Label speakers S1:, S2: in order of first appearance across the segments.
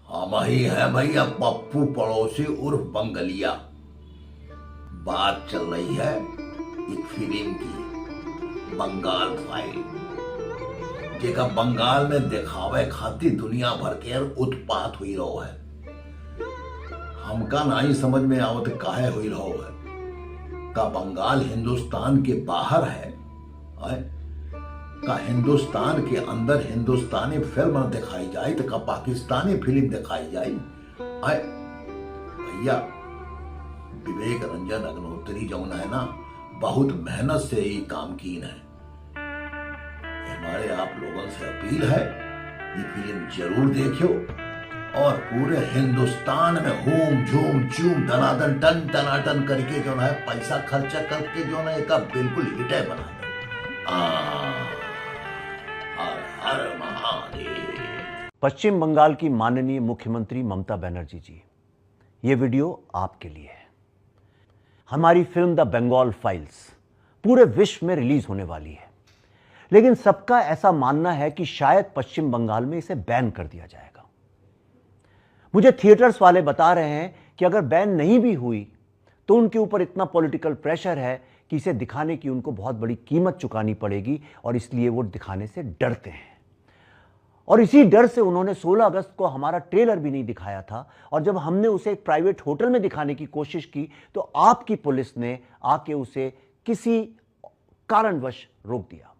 S1: हम ही है भैया पप्पू पड़ोसी उर्फ बंगलिया। बात चल रही है एक फिल्म की, बंगाल फाइल, जेका बंगाल में दिखावे खातिर दुनिया भर के उत्पात हुई रहो है। हमका नहीं समझ में आवत काहे हुई रहो है। का बंगाल हिंदुस्तान के बाहर है? का हिंदुस्तान के अंदर हिंदुस्तानी फिल्म दिखाई जाए तो का पाकिस्तानी फिल्म दिखाई जाए? भैया विवेक रंजन अग्निहोत्री जौन है ना, बहुत मेहनत से ये काम कीन है। हमारे आप लोगों से अपील है, ये फिल्म जरूर देखियो और पूरे हिंदुस्तान में होम झूम चूम दनादन टन टनाटन करके जो है पैसा खर्चा करके जो है का बिल्कुल हिटे बना दो। हर महादेव।
S2: पश्चिम बंगाल की माननीय मुख्यमंत्री ममता बनर्जी जी, ये वीडियो आपके लिए है। हमारी फिल्म द बंगाल फाइल्स पूरे विश्व में रिलीज होने वाली है, लेकिन सबका ऐसा मानना है कि शायद पश्चिम बंगाल में इसे बैन कर दिया जाएगा। मुझे थिएटर्स वाले बता रहे हैं कि अगर बैन नहीं भी हुई तो उनके ऊपर इतना पॉलिटिकल प्रेशर है कि इसे दिखाने की उनको बहुत बड़ी कीमत चुकानी पड़ेगी और इसलिए वो दिखाने से डरते हैं। और इसी डर से उन्होंने 16 अगस्त को हमारा ट्रेलर भी नहीं दिखाया था, और जब हमने उसे एक प्राइवेट होटल में दिखाने की कोशिश की तो आपकी पुलिस ने आके उसे किसी कारणवश रोक दिया।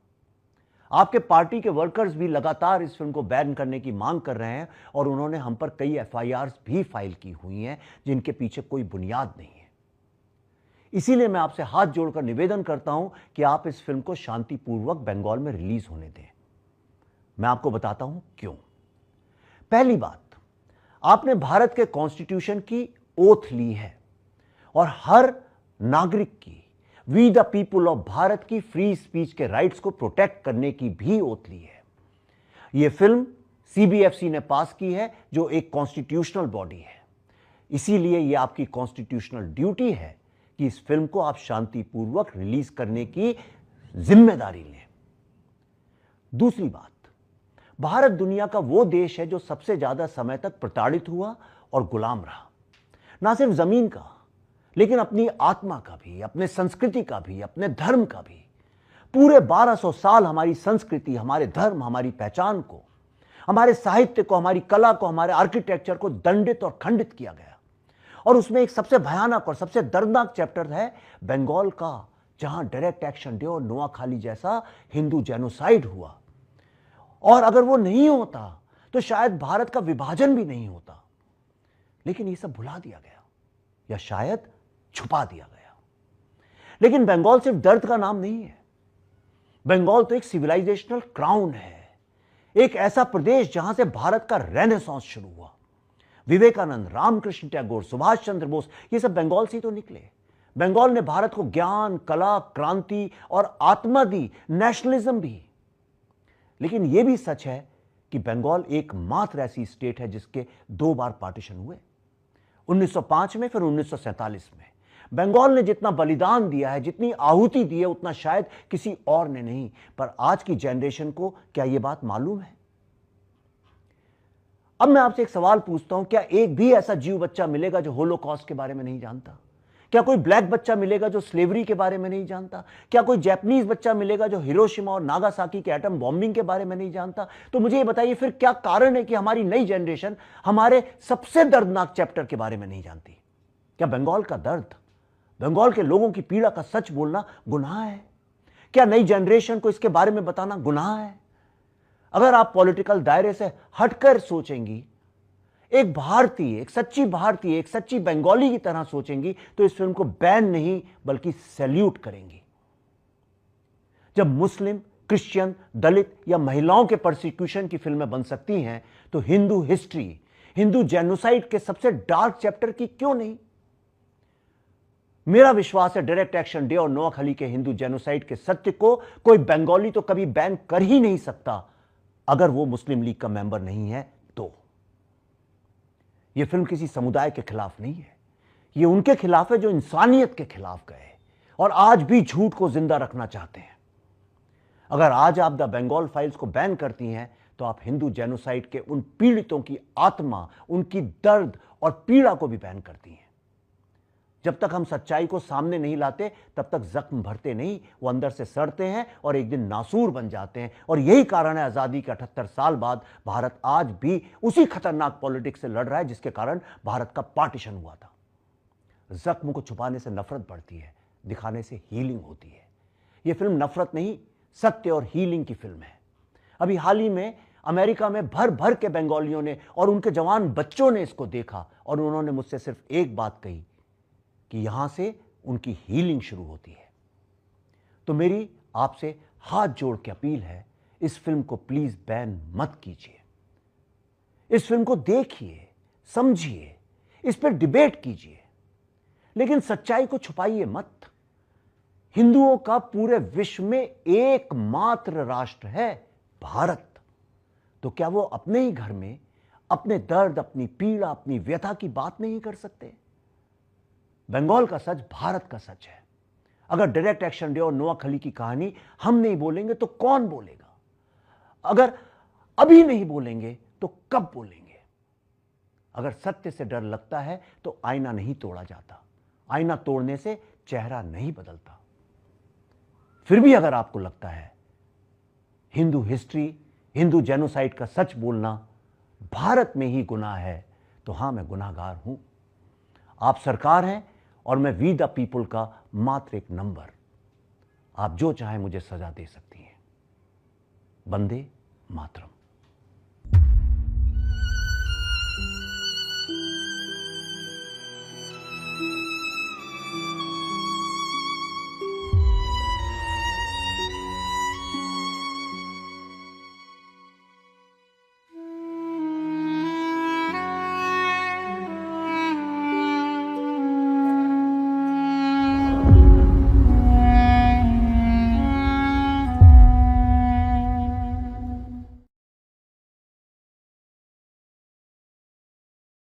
S2: आपके पार्टी के वर्कर्स भी लगातार इस फिल्म को बैन करने की मांग कर रहे हैं और उन्होंने हम पर कई एफआईआर भी फाइल की हुई हैं जिनके पीछे कोई बुनियाद नहीं है। इसीलिए मैं आपसे हाथ जोड़कर निवेदन करता हूं कि आप इस फिल्म को शांतिपूर्वक बंगाल में रिलीज होने दें। मैं आपको बताता हूं क्यों। पहली बात, आपने भारत के कॉन्स्टिट्यूशन की ओथ ली है और हर नागरिक की, we the people of Bharat की फ्री स्पीच के राइट्स को प्रोटेक्ट करने की भी ओथ ली है। यह फिल्म सीबीएफसी ने पास की है, जो एक कॉन्स्टिट्यूशनल बॉडी है। इसीलिए यह आपकी कॉन्स्टिट्यूशनल ड्यूटी है कि इस फिल्म को आप शांतिपूर्वक रिलीज करने की जिम्मेदारी लें। दूसरी बात, भारत दुनिया का वो देश है जो सबसे ज्यादा समय तक प्रताड़ित हुआ और गुलाम रहा, ना सिर्फ जमीन का लेकिन अपनी आत्मा का भी, अपने संस्कृति का भी, अपने धर्म का भी। पूरे 1200 साल हमारी संस्कृति, हमारे धर्म, हमारी पहचान को, हमारे साहित्य को, हमारी कला को, हमारे आर्किटेक्चर को दंडित और खंडित किया गया। और उसमें एक सबसे भयानक और सबसे दर्दनाक चैप्टर है बंगाल का, जहां डायरेक्ट एक्शन डे और नोआखाली जैसा हिंदू जेनोसाइड हुआ। और अगर वो नहीं होता तो शायद भारत का विभाजन भी नहीं होता, लेकिन ये सब भुला दिया गया या शायद छुपा दिया गया। लेकिन बंगाल सिर्फ दर्द का नाम नहीं है। बंगाल तो एक सिविलाइजेशनल क्राउन है, एक ऐसा प्रदेश जहां से भारत का रेनेसांस शुरू हुआ। विवेकानंद, रामकृष्ण टैगोर, सुभाष चंद्र बोस, ये सब बंगाल से ही तो निकले। बंगाल ने भारत को ज्ञान, कला, क्रांति और आत्मा दी, नेशनलिज्म भी। लेकिन यह भी सच है कि बंगाल एकमात्र ऐसी स्टेट है जिसके 2 बार पार्टीशन हुए, 1905 में, फिर 1947 में। बंगाल ने जितना बलिदान दिया है, जितनी आहुति दी है, उतना शायद किसी और ने नहीं। पर आज की जनरेशन को क्या यह बात मालूम है? अब मैं आपसे एक सवाल पूछता हूं, क्या एक भी ऐसा जीव बच्चा मिलेगा जो होलोकॉस्ट के बारे में नहीं जानता? क्या कोई ब्लैक बच्चा मिलेगा जो स्लेवरी के बारे में नहीं जानता? क्या कोई जापानीज बच्चा मिलेगा जो हिरोशिमा और नागासाकी के एटम बॉम्बिंग के बारे में नहीं जानता? तो मुझे ये बताइए, फिर क्या कारण है कि हमारी नई जनरेशन हमारे सबसे दर्दनाक चैप्टर के बारे में नहीं जानती? क्या बंगाल का दर्द, बंगाल के लोगों की पीड़ा का सच बोलना गुनाह है? क्या नई जनरेशन को इसके बारे में बताना गुनाह है? अगर आप पॉलिटिकल दायरे से हटकर सोचेंगी, एक भारतीय, एक सच्ची भारतीय, एक सच्ची बंगाली की तरह सोचेंगी, तो इस फिल्म को बैन नहीं बल्कि सैल्यूट करेंगी। जब मुस्लिम, क्रिश्चियन, दलित या महिलाओं के प्रोसिक्यूशन की फिल्में बन सकती हैं, तो हिंदू हिस्ट्री, हिंदू जेनोसाइड के सबसे डार्क चैप्टर की क्यों नहीं? मेरा विश्वास है डायरेक्ट एक्शन डे और नोआखाली के हिंदू जेनोसाइड के सत्य को कोई बंगाली तो कभी बैन कर ही नहीं सकता, अगर वो मुस्लिम लीग का मेंबर नहीं है तो। यह फिल्म किसी समुदाय के खिलाफ नहीं है, यह उनके खिलाफ है जो इंसानियत के खिलाफ गए और आज भी झूठ को जिंदा रखना चाहते हैं। अगर आज आप द बंगाल फाइल्स को बैन करती हैं तो आप हिंदू जेनोसाइड के उन पीड़ितों की आत्मा, उनकी दर्द और पीड़ा को भी बयान करती हैं। जब तक हम सच्चाई को सामने नहीं लाते तब तक जख्म भरते नहीं, वो अंदर से सड़ते हैं और एक दिन नासूर बन जाते हैं। और यही कारण है आजादी के 78 साल बाद भारत आज भी उसी खतरनाक पॉलिटिक्स से लड़ रहा है जिसके कारण भारत का पार्टीशन हुआ था। जख्म को छुपाने से नफरत बढ़ती है, दिखाने से हीलिंग होती है। यह फिल्म नफरत नहीं, सत्य और हीलिंग की फिल्म है। अभी हाल ही में अमेरिका में भर भर के बंगालियों ने और उनके जवान बच्चों ने इसको देखा और उन्होंने मुझसे सिर्फ एक बात कही कि यहां से उनकी हीलिंग शुरू होती है। तो मेरी आपसे हाथ जोड़ के अपील है, इस फिल्म को प्लीज बैन मत कीजिए। इस फिल्म को देखिए, समझिए, इस पर डिबेट कीजिए, लेकिन सच्चाई को छुपाइए मत। हिंदुओं का पूरे विश्व में एकमात्र राष्ट्र है भारत। तो क्या वो अपने ही घर में अपने दर्द, अपनी पीड़ा, अपनी व्यथा की बात नहीं कर सकते? बंगाल का सच भारत का सच है। अगर डायरेक्ट एक्शन डे और नोआखली की कहानी हम नहीं बोलेंगे तो कौन बोलेगा? अगर अभी नहीं बोलेंगे तो कब बोलेंगे? अगर सत्य से डर लगता है तो आईना नहीं तोड़ा जाता, आईना तोड़ने से चेहरा नहीं बदलता। फिर भी अगर आपको लगता है हिंदू हिस्ट्री, हिंदू जेनोसाइड का सच बोलना भारत में ही गुनाह है, तो हां, मैं गुनाहगार हूं। आप सरकार हैं और मैं वी द पीपुल का मात्र एक नंबर। आप जो चाहे मुझे सजा दे सकती हैं। वंदे मातरम।